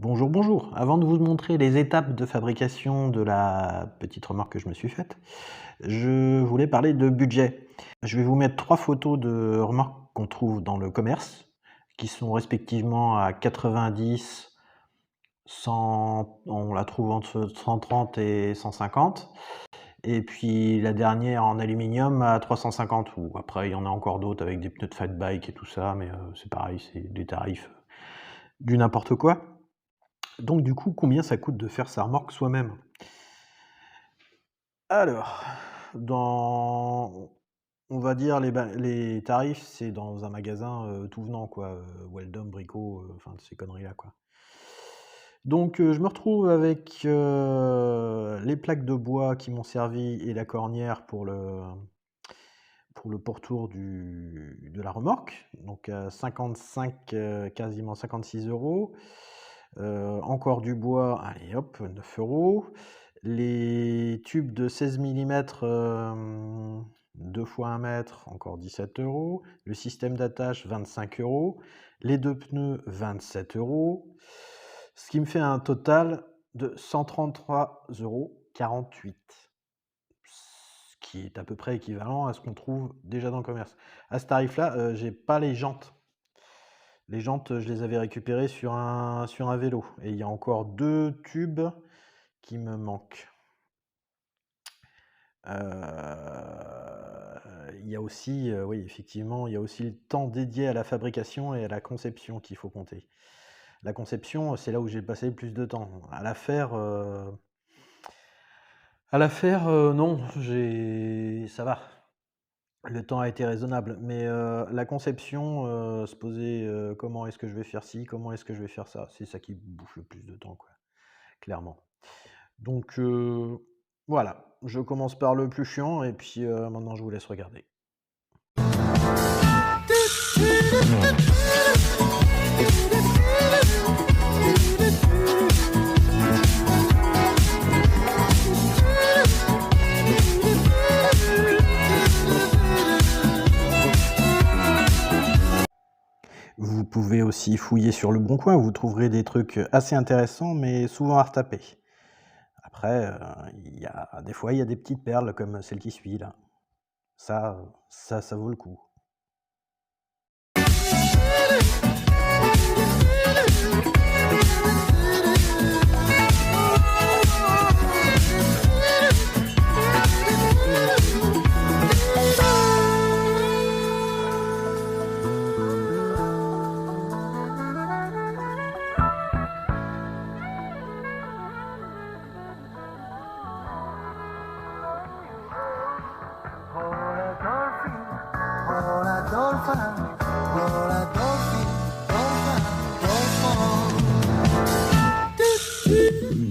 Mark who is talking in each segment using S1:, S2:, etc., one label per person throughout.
S1: Bonjour, bonjour. Avant de vous montrer les étapes de fabrication de la petite remorque que je me suis faite, je voulais parler de budget. Je vais vous mettre 3 photos de remorques qu'on trouve dans le commerce, qui sont respectivement à 90, 100, on la trouve entre 130 et 150, et puis la dernière en aluminium à 350, ou après il y en a encore d'autres avec des pneus de fat bike et tout ça, mais c'est pareil, c'est des tarifs du n'importe quoi. Donc du coup, combien ça coûte de faire sa remorque soi-même? Alors, dans on va dire les tarifs, c'est dans un magasin, tout venant quoi, Weldom, Brico, enfin ces conneries-là quoi. Donc, je me retrouve avec, les plaques de bois qui m'ont servi et la cornière pour le pourtour de la remorque, donc 55, quasiment 56 €. Encore du bois, allez hop, 9 €. Les tubes de 16 millimètres, 2 fois 1 mètre, encore 17 €. Le système d'attache, 25 €. Les 2 pneus, 27 €. Ce qui me fait un total de 133,48 €. Ce qui est à peu près équivalent à ce qu'on trouve déjà dans le commerce. À ce tarif-là, j'ai pas les jantes. Les jantes, je les avais récupérées sur un vélo et il y a encore 2 tubes qui me manquent. Il y a aussi, oui, effectivement, il y a aussi le temps dédié à la fabrication et à la conception qu'il faut compter. La conception, c'est là où j'ai passé le plus de temps. À la faire, non, ça va. Le temps a été raisonnable, mais la conception, se poser, comment est-ce que je vais faire ci? Comment est-ce que je vais faire ça? C'est ça qui bouffe le plus de temps, quoi, clairement. Donc voilà, je commence par le plus chiant et puis, maintenant je vous laisse regarder. Vous pouvez aussi fouiller sur Le Bon Coin, vous trouverez des trucs assez intéressants, mais souvent à retaper. Après, il y a des fois, il y a des petites perles comme celle qui suit là. Ça vaut le coup.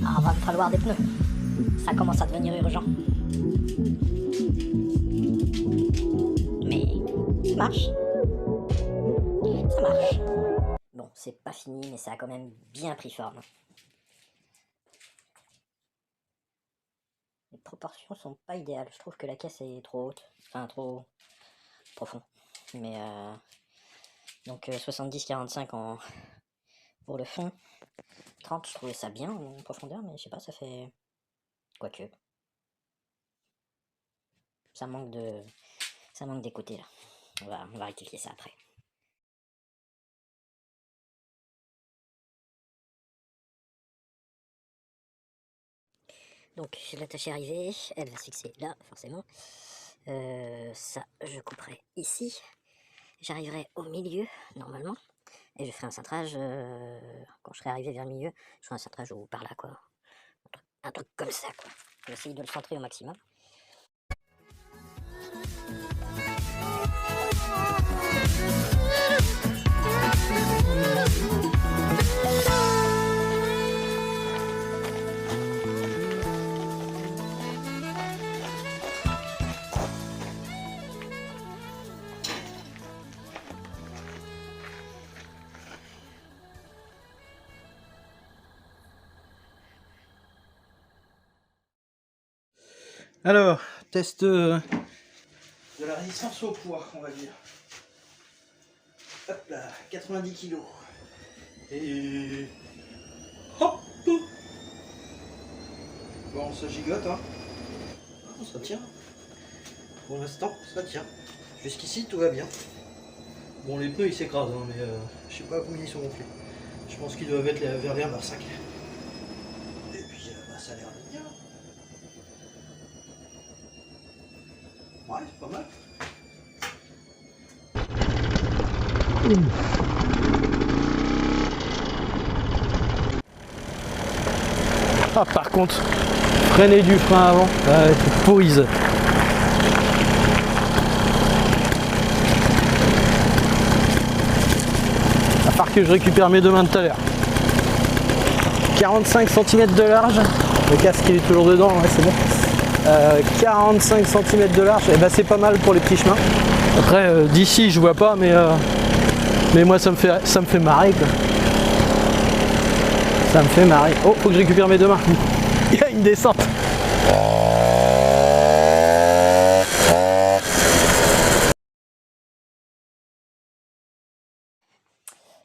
S2: Ah, va me falloir des pneus. Ça commence à devenir urgent. Mais ça marche. Ça marche. Bon, c'est pas fini, mais ça a quand même bien pris forme. Les proportions sont pas idéales. Je trouve que la caisse est trop haute. Enfin, trop profond. Mais donc 70-45 pour le fond. 30, je trouvais ça bien en profondeur, mais je sais pas, ça fait... Quoique. Ça manque des côtés là. On va rectifier ça après. Donc l'attachée arrivée, elle va se fixer là, forcément. Ça, je couperai ici. J'arriverai au milieu, normalement. Et je ferai un cintrage, quand je serai arrivé vers le milieu, je ferai un cintrage par là, quoi. Un truc comme ça, quoi. Je vais essayer de le centrer au maximum.
S1: Alors, test, de la résistance au poids, on va dire. Hop là, 90 kg. Et ça gigote, hein. Ah, ça tient. Pour l'instant, ça tient. Jusqu'ici, tout va bien. Bon, les pneus, ils s'écrasent, hein, mais je sais pas combien ils sont gonflés. Je pense qu'ils doivent être vers les 1,5. Et puis, bah, ça a l'air d'être bien. Ouais, c'est pas mal.
S3: Ah, par contre, freiner du frein avant, c'est pourrise. À part que je récupère mes deux mains de tout à l'heure. 45 cm de large, le casque il est toujours dedans, ouais, c'est bon. 45 cm de large, et ben c'est pas mal pour les petits chemins. Après d'ici je vois pas, mais moi ça me fait marrer quoi. Ça me fait marrer. Oh, faut que je récupère mes deux mains. Il y a une descente.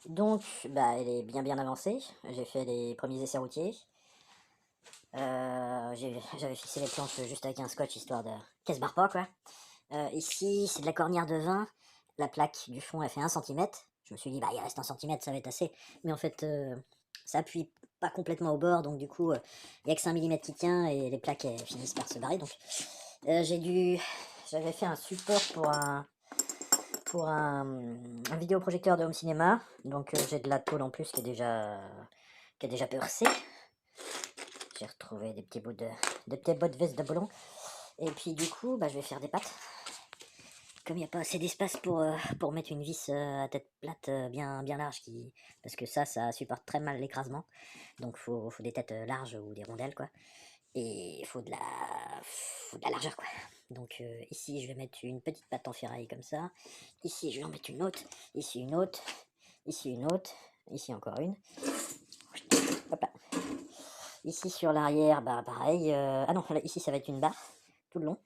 S2: Donc, bah, elle est bien avancée. J'ai fait les premiers essais routiers. J'avais fixé les planches juste avec un scotch histoire de qu'elle se barre pas quoi. Ici, c'est de la cornière de 20. La plaque du fond, elle fait 1 cm. Je me suis dit, bah, il reste 1 cm, ça va être assez. Mais en fait, ça appuie pas complètement au bord, donc du coup, il n'y a que 5 mm qui tient et les plaques elles finissent par se barrer. Donc, j'avais fait un support pour un vidéoprojecteur de home cinéma. Donc, j'ai de la tôle en plus qui est déjà percée. J'ai retrouvé des petits bouts de veste de boulon. Et puis du coup, bah, je vais faire des pattes. Comme il n'y a pas assez d'espace pour mettre une vis à tête plate bien large, parce que ça supporte très mal l'écrasement. Donc faut des têtes larges ou des rondelles quoi. Et il faut de la largeur quoi. Donc ici je vais mettre une petite patte en ferraille comme ça. Ici je vais en mettre une autre. Ici une autre. Ici une autre. Ici encore une. Hop là. Ici sur l'arrière, bah pareil. Ah non, là, ici ça va être une barre tout le long.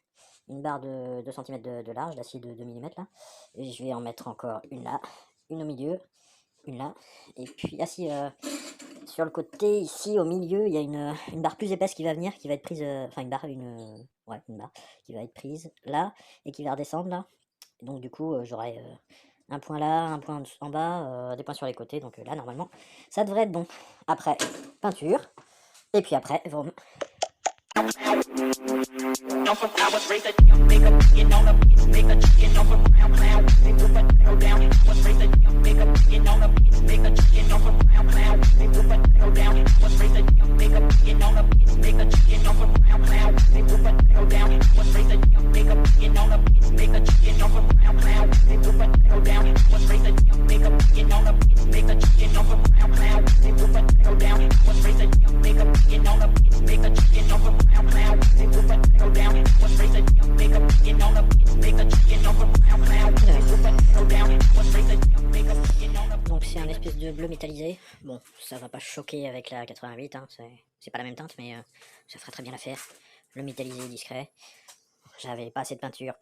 S2: Une barre de 2 cm de large, d'acier de 2 mm là. Et je vais en mettre encore une là, une au milieu, une là. Et puis, sur le côté, ici au milieu, il y a une barre plus épaisse qui va venir, qui va être prise. Enfin, une barre qui va être prise là et qui va redescendre là. Et donc, du coup, j'aurai un point là, un point en bas, des points sur les côtés. Donc là, normalement, ça devrait être bon. Après, peinture. Et puis après, vroom. Donc c'est un espèce de bleu métallisé. Bon, ça va pas choquer avec la 88, hein, c'est pas la même teinte, mais ça fera très bien l'affaire. Le métallisé est discret. J'avais pas assez de peinture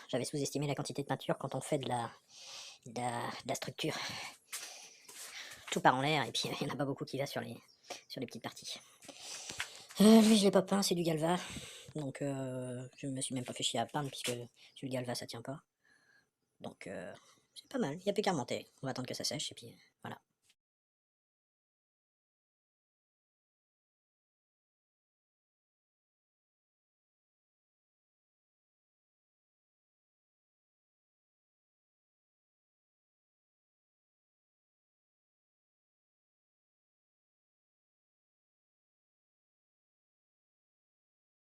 S2: j'avais sous-estimé la quantité de peinture quand on fait de la structure. Tout part en l'air et puis il n'y en a pas beaucoup qui va sur les petites parties. Lui je l'ai pas peint, c'est du galva. Donc je me suis même pas fait chier à peindre puisque sur le galva ça tient pas. Donc c'est pas mal, il n'y a plus qu'à remonter. On va attendre que ça sèche et puis voilà.